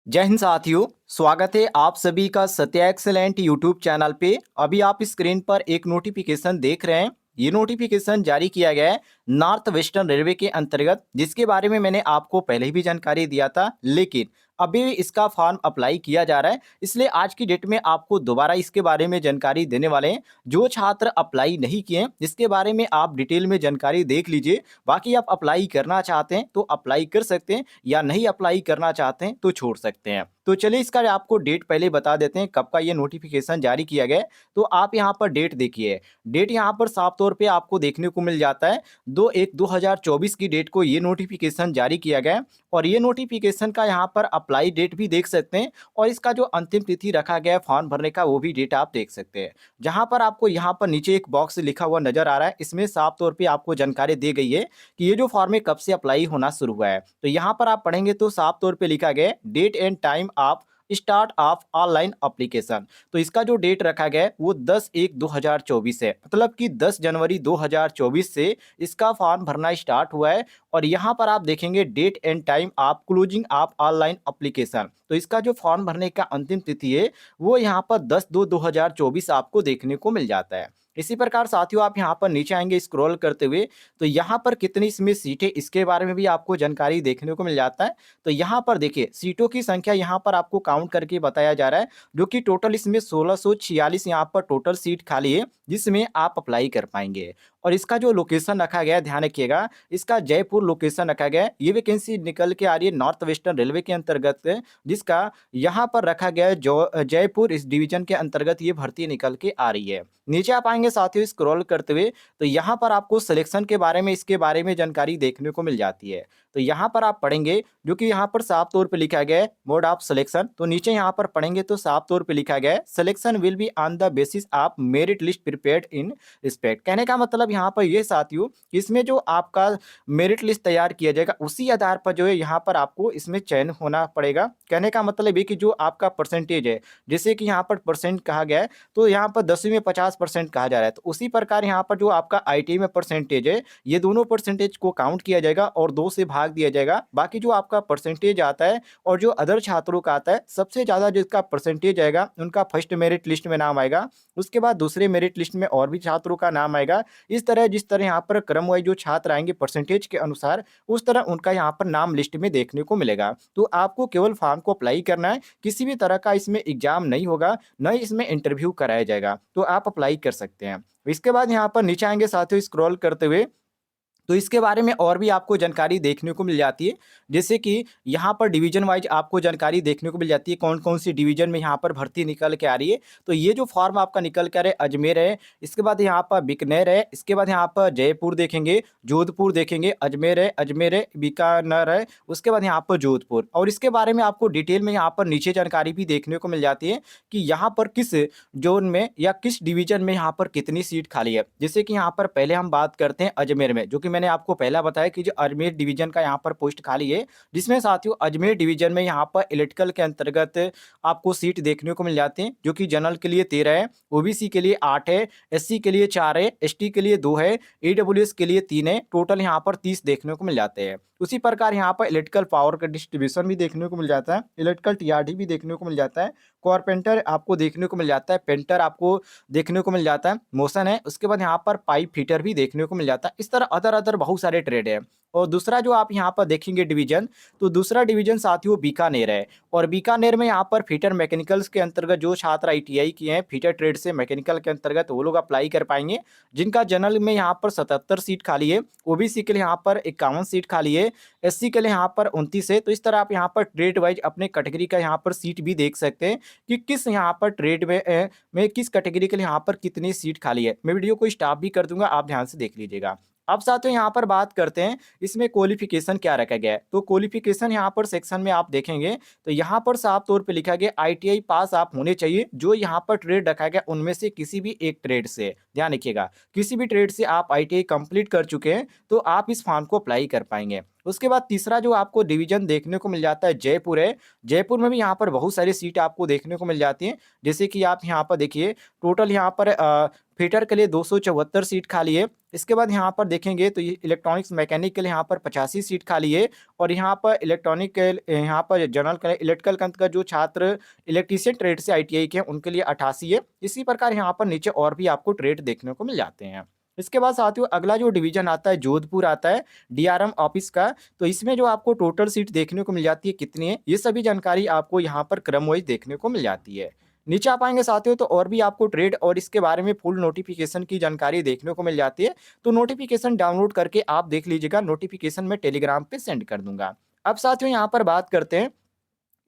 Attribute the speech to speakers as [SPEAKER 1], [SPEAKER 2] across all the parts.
[SPEAKER 1] जय हिंद साथियों। स्वागत है आप सभी का सत्या एक्सेलेंट यूट्यूब चैनल पे। अभी आप स्क्रीन पर एक नोटिफिकेशन देख रहे हैं। ये नोटिफिकेशन जारी किया गया है नॉर्थ वेस्टर्न रेलवे के अंतर्गत, जिसके बारे में मैंने आपको पहले भी जानकारी दिया था, लेकिन अभी इसका फॉर्म अप्लाई किया जा रहा है। इसलिए आज की डेट में आपको दोबारा इसके बारे में जानकारी देने वाले हैं। जो छात्र अप्लाई नहीं किए हैं, इसके बारे में आप डिटेल में जानकारी देख लीजिए। बाकी आप अप्लाई करना चाहते हैं तो अप्लाई कर सकते हैं, या नहीं अप्लाई करना चाहते हैं तो छोड़ सकते हैं। तो चलिए इसका आपको डेट पहले बता देते हैं कब का ये नोटिफिकेशन जारी किया गया है। तो आप यहाँ पर डेट देखिए। डेट यहाँ पर साफ तौर पे आपको देखने को मिल जाता है 2/1/2024 की डेट को ये नोटिफिकेशन जारी किया गया है। और ये नोटिफिकेशन का यहाँ पर अप्लाई डेट भी देख सकते हैं, और इसका जो अंतिम तिथि रखा गया है फॉर्म भरने का वो भी डेट आप देख सकते हैं। जहाँ पर आपको यहाँ पर नीचे एक बॉक्स लिखा हुआ नजर आ रहा है, इसमें साफ तौर पे आपको जानकारी दी गई है कि ये जो फॉर्म है कब से अप्लाई होना शुरू हुआ है। तो यहाँ पर आप पढ़ेंगे तो साफ तौर पे लिखा गया है date and time of start of online application. तो इसका जो डेट रखा गया है वो 10/1/2024 है, मतलब कि 10 जनवरी 2024 से इसका फॉर्म भरना स्टार्ट हुआ है। और यहाँ पर आप देखेंगे date and time of closing of online application. तो इसका जो फॉर्म भरने का अंतिम तिथि है वो यहाँ पर 10/2/2024 आपको देखने को मिल जाता है। इसी प्रकार साथियों आप यहाँ पर नीचे आएंगे स्क्रॉल करते हुए, तो यहाँ पर कितनी इसमें सीटें इसके बारे में भी आपको जानकारी देखने को मिल जाता है। तो यहाँ पर देखिए सीटों की संख्या यहाँ पर आपको काउंट करके बताया जा रहा है, जो कि टोटल इसमें 1646 यहाँ पर टोटल सीट खाली है जिसमें आप अप्लाई कर पाएंगे। और इसका जो लोकेशन रखा गया है ध्यान रखिएगा, इसका जयपुर लोकेशन रखा गया है। ये वैकेंसी निकल के आ रही है नॉर्थ वेस्टर्न रेलवे के अंतर्गत है, जिसका यहाँ पर रखा गया है जो जयपुर इस डिवीजन के अंतर्गत ये भर्ती निकल के आ रही है। नीचे आप आएंगे साथियों स्क्रॉल करते हुए, तो यहाँ पर आपको सिलेक्शन के बारे में इसके बारे में जानकारी देखने को मिल जाती है। तो यहाँ पर आप पढ़ेंगे जो कि यहाँ पर साफ तौर पे लिखा गया है मोड ऑफ सिलेक्शन। तो नीचे यहाँ पर पढ़ेंगे तो साफ तौर पे लिखा गया है selection will be on the basis of merit list prepared in respect. कहने का मतलब यहाँ पर ये साथियों, इसमें जो आपका मेरिट लिस्ट तैयार किया जाएगा उसी आधार पर जो है यहाँ पर आपको इसमें चयन होना पड़ेगा। कहने का मतलब ये कि जो आपका परसेंटेज है, जैसे कि यहाँ पर परसेंट कहा गया है, तो यहाँ पर 10वीं में 50% कहा जा रहा है, तो उसी प्रकार यहाँ पर जो आपका आईटी में परसेंटेज है, ये दोनों परसेंटेज को काउंट किया जाएगा और 2 से भाग दिया जाएगा। बाकी जो आपका परसेंटेज आता है और जो अदर छात्रों का आता है, सबसे ज़्यादा जिसका परसेंटेज आएगा उनका फर्स्ट मेरिट लिस्ट में नाम आएगा। उसके बाद दूसरे मेरिट लिस्ट में और भी छात्रों का नाम आएगा। इस तरह जिस तरह यहाँ पर क्रम वाइज जो छात्र आएंगे परसेंटेज के अनुसार, उस तरह उनका यहाँ पर नाम लिस्ट में देखने को मिलेगा। तो आपको केवल फॉर्म को अप्लाई करना है, किसी भी तरह का इसमें एग्जाम नहीं होगा, न ही इसमें इंटरव्यू कराया जाएगा। तो आप अप्लाई कर सकते हैं। इसके बाद यहाँ पर नीचे आएंगे साथियों स्क्रॉल करते हुए, तो इसके बारे में और भी आपको जानकारी देखने को मिल जाती है। जैसे कि यहाँ पर डिवीजन वाइज आपको जानकारी देखने को मिल जाती है कौन कौन सी डिवीजन में यहाँ पर भर्ती निकल के आ रही है। तो ये जो फॉर्म आपका निकल कर है अजमेर है, इसके बाद यहाँ पर बीकानेर है, इसके बाद यहाँ पर जयपुर देखेंगे, जोधपुर देखेंगे, अजमेर है, बीकानेर है, उसके बाद यहाँ पर जोधपुर। और इसके बारे में आपको डिटेल में यहाँ पर नीचे जानकारी भी देखने को मिल जाती है कि यहाँ पर किस जोन में या किस डिवीजन में यहाँ पर कितनी सीट खाली है। जैसे कि यहाँ पर पहले हम बात करते हैं अजमेर में, जो कि मैंने आपको पहला बताया कि जो अजमेर डिवीजन का यहाँ पर पोस्ट खाली है, जिसमें साथियों अजमेर डिवीजन में यहाँ पर इलेक्ट्रिकल के अंतर्गत आपको सीट देखने को मिल जाती हैं, जो कि जनरल के लिए 13 है, ओबीसी के लिए 8 है, एससी के लिए 4 है, एसटी के लिए 2 है, ईडब्ल्यूएस के लिए 3 है। टोटल यहाँ पर 30 देखने को मिल जाते हैं। उसी प्रकार यहाँ पर इलेक्ट्रिकल पावर का डिस्ट्रीब्यूशन भी देखने को मिल जाता है, इलेक्ट्रिकल टीआरडी भी देखने को मिल जाता है, कारपेंटर आपको देखने को मिल जाता है, पेंटर आपको देखने को मिल जाता है, मोशन है। उसके बाद यहाँ पर पाइप फिटर भी देखने को मिल जाता है। इस तरह अदर अदर बहुत सारे ट्रेड है। और दूसरा जो आप यहाँ पर देखेंगे डिवीजन, तो दूसरा डिवीजन साथियों बीकानेर है। और बीकानेर में यहाँ पर फिटर मैकेनिकल्स के अंतर्गत जो छात्र आईटीआई किए हैं फिटर ट्रेड से मैकेनिकल के अंतर्गत, वो लोग अप्लाई कर पाएंगे, जिनका जनरल में यहाँ पर 77 सीट खाली है, ओबीसी के लिए यहाँ पर 51 सीट खाली है, एससी के लिए यहाँ पर 29 है। तो इस तरह आप यहाँ पर ट्रेड वाइज अपने कैटेगरी का यहाँ पर सीट भी देख सकते हैं कि किस यहाँ पर ट्रेड में किस कैटेगरी के लिए यहाँ पर कितनी सीट खाली है। मैं वीडियो को स्टॉप भी कर दूंगा, आप ध्यान से देख लीजिएगा। अब साथियों यहाँ पर बात करते हैं इसमें क्वालिफिकेशन क्या रखा गया है। तो क्वालिफिकेशन यहाँ पर सेक्शन में आप देखेंगे तो यहाँ पर साफ तौर पे लिखा गया आईटीआई पास आप होने चाहिए। जो यहाँ पर ट्रेड रखा गया उनमें से किसी भी एक ट्रेड से, ध्यान रखिएगा, किसी भी ट्रेड से आप आईटीआई कंप्लीट कर चुके हैं तो आप इस फॉर्म को अप्लाई कर पाएंगे। उसके बाद तीसरा जो आपको डिवीज़न देखने को मिल जाता है जयपुर है। जयपुर में भी यहाँ पर बहुत सारी सीट आपको देखने को मिल जाती हैं। जैसे कि आप यहाँ पर देखिए टोटल यहाँ पर फिटर के लिए 274 सीट खाली है। इसके बाद यहाँ पर देखेंगे तो ये इलेक्ट्रॉनिक्स मैकेनिक के लिए यहाँ पर 85 सीट खाली है और यहाँ पर इलेक्ट्रॉनिक के यहाँ पर जनरल के इलेक्ट्रिकल के अंतर्गत जो छात्र इलेक्ट्रीशियन ट्रेड से आईटीआई के हैं उनके लिए 88 है। इसी प्रकार यहाँ पर नीचे और भी आपको ट्रेड देखने को मिल जाते हैं। इसके बाद साथियों अगला जो डिवीजन आता है जोधपुर आता है डीआरएम ऑफिस का। तो इसमें जो आपको टोटल सीट देखने को मिल जाती है कितनी है, ये सभी जानकारी आपको यहाँ पर क्रम वाइज देखने को मिल जाती है। नीचे आ पाएंगे साथियों तो और भी आपको ट्रेड और इसके बारे में फुल नोटिफिकेशन की जानकारी देखने को मिल जाती है। तो नोटिफिकेशन डाउनलोड करके आप देख लीजिएगा, नोटिफिकेशन में टेलीग्राम पे सेंड कर दूंगा। अब साथियों यहाँ पर बात करते हैं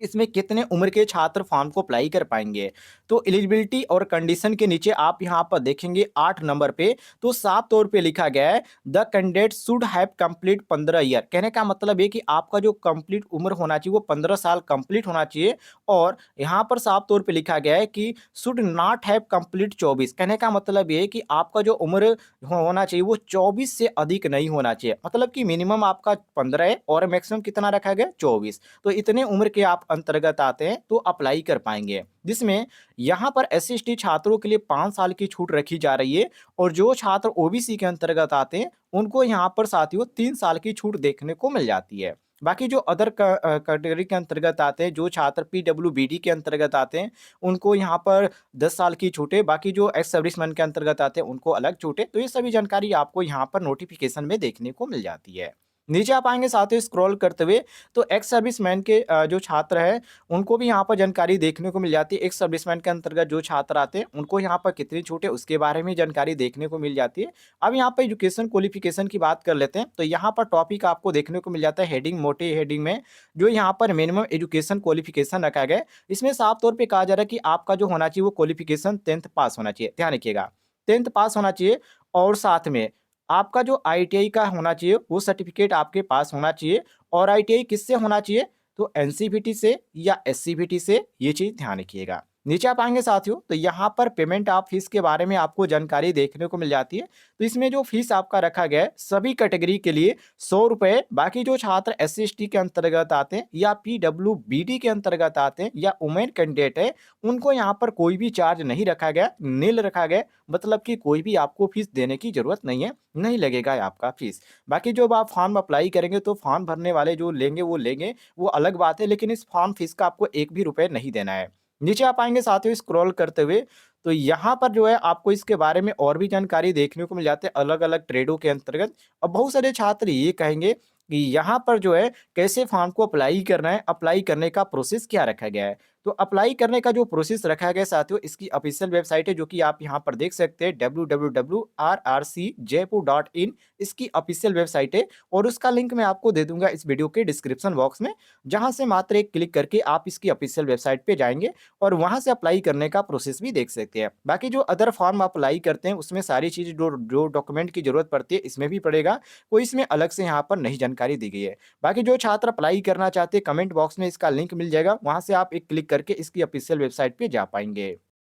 [SPEAKER 1] इसमें कितने उम्र के छात्र फॉर्म को अप्लाई कर पाएंगे। तो एलिजिबिलिटी और कंडीशन के नीचे आप यहाँ पर देखेंगे 8 नंबर पे तो साफ तौर पे लिखा गया है the candidate should have complete 15 year. कहने का मतलब है कि आपका जो कंप्लीट उम्र होना चाहिए वो 15 साल कंप्लीट होना चाहिए। और यहाँ पर साफ तौर पे लिखा गया है कि शुड नॉट हैव कंप्लीट 24। कहने का मतलब ये है कि आपका जो उम्र होना चाहिए वो 24 से अधिक नहीं होना चाहिए। मतलब कि मिनिमम आपका 15 है और मैक्सिमम कितना रखा गया 24। तो इतने उम्र के आप अंतर्गत आते हैं तो अप्लाई कर पाएंगे। जिसमें यहाँ पर एससी/एसटी छात्रों के लिए 5 साल की छूट रखी जा रही है और जो छात्र ओबीसी के अंतर्गत आते हैं उनको यहाँ पर साथियों 3 साल की छूट देखने को मिल जाती है। बाकी जो अदर कैटेगरी के अंतर्गत आते हैं, जो छात्र पीडब्ल्यूबीडी के अंतर्गत आते हैं उनको यहाँ पर 10 साल की छूट है। बाकी जो एक्स सर्विसमैन के अंतर्गत आते हैं उनको अलग छूट है। तो ये सभी जानकारी आपको यहाँ पर नोटिफिकेशन में देखने को मिल जाती है। नीचे आप आएंगे साथियों स्क्रॉल करते हुए तो एक्स सर्विसमैन के जो छात्र हैं उनको भी यहाँ पर जानकारी देखने को मिल जाती है। एक्स सर्विसमैन के अंतर्गत जो छात्र आते हैं उनको यहाँ पर कितनी छूट है उसके बारे में जानकारी देखने को मिल जाती है। अब यहाँ पर एजुकेशन क्वालिफिकेशन की बात कर लेते हैं तो यहाँ पर टॉपिक आपको देखने को मिल जाता है हेडिंग, मोटे हेडिंग में जो यहाँ पर मिनिमम एजुकेशन क्वालिफिकेशन रखा गया है। इसमें साफ तौर पर कहा जा रहा है कि आपका जो होना चाहिए वो क्वालिफिकेशन 10th पास होना चाहिए। ध्यान रखिएगा 10th पास होना चाहिए और साथ में आपका जो आईटीआई का होना चाहिए वो सर्टिफिकेट आपके पास होना चाहिए। और आईटीआई किससे होना चाहिए तो एनसीवीटी से या एससीवीटी से, ये चीज ध्यान रखिएगा। नीचे आप आएंगे साथियों तो यहाँ पर पेमेंट ऑफ फीस के बारे में आपको जानकारी देखने को मिल जाती है। तो इसमें जो फीस आपका रखा गया है सभी कैटेगरी के लिए 100 रुपए। बाकी जो छात्र एससी/एसटी के अंतर्गत आते हैं या पीडब्ल्यूबीडी के अंतर्गत आते हैं या वुमेन कैंडिडेट है उनको यहाँ पर कोई भी चार्ज नहीं रखा गया, नील रखा गया। मतलब कि कोई भी आपको फीस देने की जरूरत नहीं है, नहीं लगेगा आपका फीस। बाकी जब आप फॉर्म अप्लाई करेंगे तो फॉर्म भरने वाले जो लेंगे वो अलग बात है, लेकिन इस फॉर्म फीस का आपको एक भी रुपए नहीं देना है। नीचे आप आएंगे साथियों स्क्रॉल करते हुए तो यहाँ पर जो है आपको इसके बारे में और भी जानकारी देखने को मिल जाते हैं अलग अलग ट्रेडों के अंतर्गत। अब बहुत सारे छात्र ये कहेंगे कि यहाँ पर जो है कैसे फॉर्म को अप्लाई करना है, अप्लाई करने का प्रोसेस क्या रखा गया है। तो अप्लाई करने का जो प्रोसेस रखा गया साथियों इसकी ऑफिशियल वेबसाइट है जो कि आप यहाँ पर देख सकते हैं www.rrcjaipur.in इसकी ऑफिशियल वेबसाइट है। और उसका लिंक मैं आपको दे दूंगा इस वीडियो के डिस्क्रिप्शन बॉक्स में, जहां से मात्र एक क्लिक करके आप इसकी ऑफिशियल वेबसाइट पे जाएंगे और वहां से अप्लाई करने का प्रोसेस भी देख सकते हैं। बाकी जो अदर फॉर्म अप्लाई करते हैं उसमें सारी चीज जो डॉक्यूमेंट की जरूरत पड़ती है इसमें भी पड़ेगा, कोई इसमें अलग से यहाँ पर नहीं जानकारी दी गई है। बाकी जो छात्र अप्लाई करना चाहते हैं कमेंट बॉक्स में इसका लिंक मिल जाएगा, वहां से आप एक क्लिक करके इसकी ऑफिशियल वेबसाइट पे जा पाएंगे।